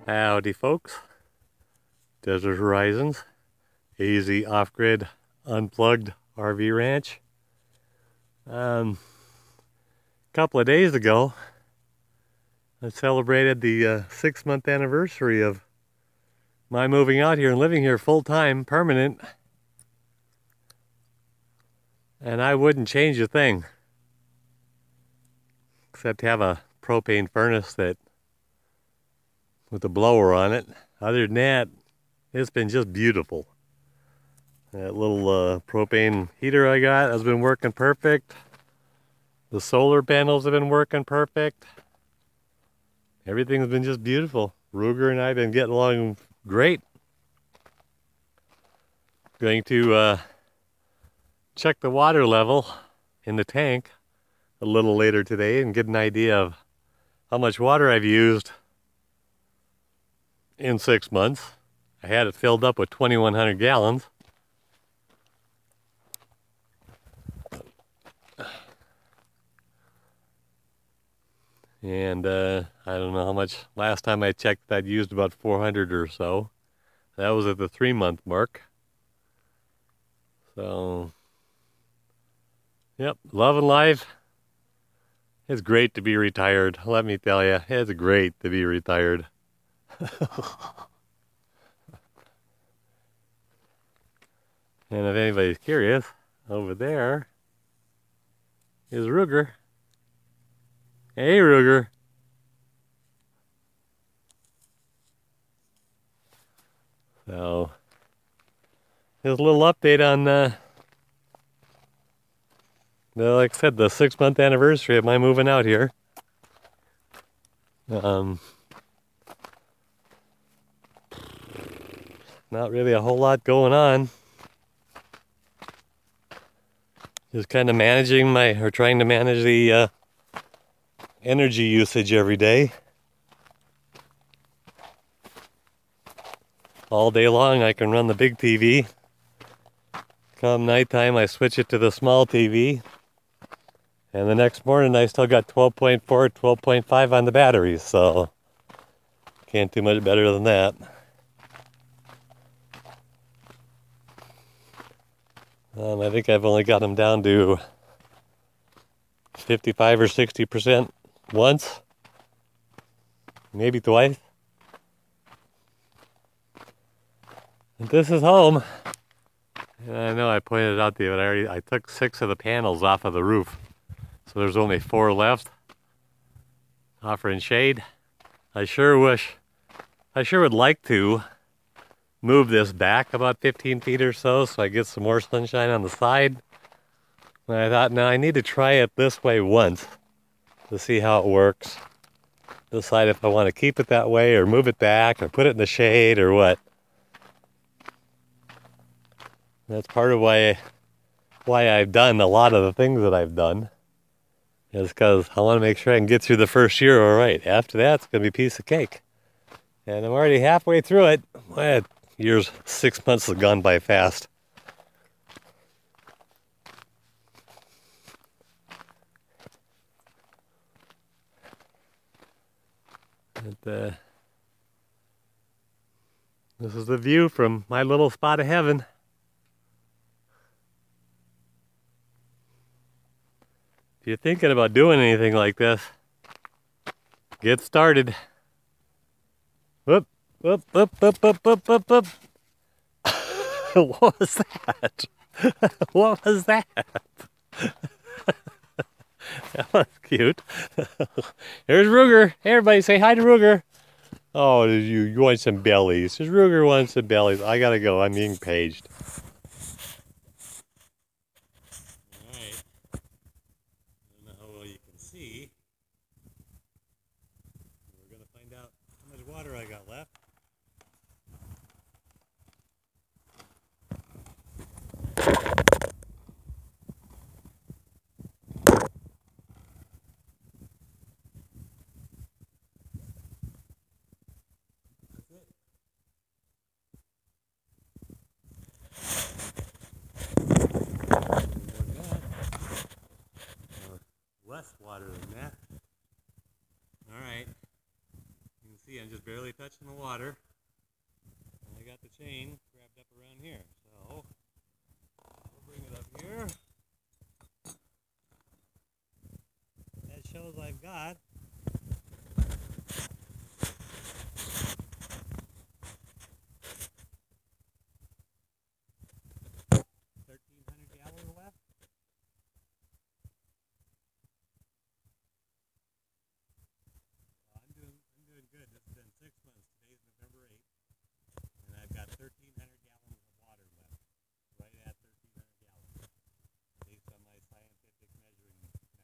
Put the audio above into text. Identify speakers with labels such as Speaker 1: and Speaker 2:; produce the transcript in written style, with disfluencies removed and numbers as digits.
Speaker 1: Howdy folks, Desert Horizons, easy off-grid unplugged RV ranch. A couple of days ago I celebrated the 6-month anniversary of my moving out here and living here full-time, permanent, and I wouldn't change a thing except to have a propane furnace that with a blower on it. Other than that, it's been just beautiful. That little propane heater I got has been working perfect. The solar panels have been working perfect. Everything's been just beautiful. Ruger and I have been getting along great. Going to check the water level in the tank a little later today and get an idea of how much water I've used in 6 months. I had it filled up with 2,100 gallons. And I don't know how much. Last time I checked, I'd used about 400 or so. That was at the 3-month mark. So, yep, loving life. It's great to be retired. Let me tell you, it's great to be retired. And if anybody's curious, over there is Ruger. Hey, Ruger. So, here's a little update on, like I said, the 6-month anniversary of my moving out here. Not really a whole lot going on. Just kind of trying to manage the energy usage every day. All day long I can run the big TV. Come nighttime I switch it to the small TV. And the next morning I still got 12.4, 12.5 on the batteries, so can't do much better than that. I think I've only got them down to 55 or 60% once, maybe twice. And this is home. And I know I pointed it out to you, but I took 6 of the panels off of the roof. So there's only 4 left, offering shade. I sure would like to move this back about 15 feet or so I get some more sunshine on the side. And I thought, no, I need to try it this way once to see how it works. Decide if I want to keep it that way or move it back or put it in the shade or what. That's part of why I've done a lot of the things that I've done. Is because I want to make sure I can get through the first year all right. After that, it's going to be a piece of cake. And I'm already halfway through it. Well, 6 months have gone by fast. This is the view from my little spot of heaven. If you're thinking about doing anything like this, get started. Whoop, whoop, whoop, whoop, whoop, whoop, whoop, whoop. What was that? What was that? That was cute. There's Ruger. Hey, everybody say hi to Ruger. Oh, you want some bellies. There's Ruger wants some bellies. I gotta go. I'm being paged. Alright. I don't know how well you can see. We're gonna find out how much water I got left. Less water than that. Alright. You can see see I'm just barely touching the water. And I got the chain grabbed up around here. So we'll bring it up here. That shows I've got 1,300 gallons left. I'm doing good. This has been 6 months. Today's November 8th, and I've got 1,300 gallons of water left. Right at 1,300 gallons, based on my scientific measuring method.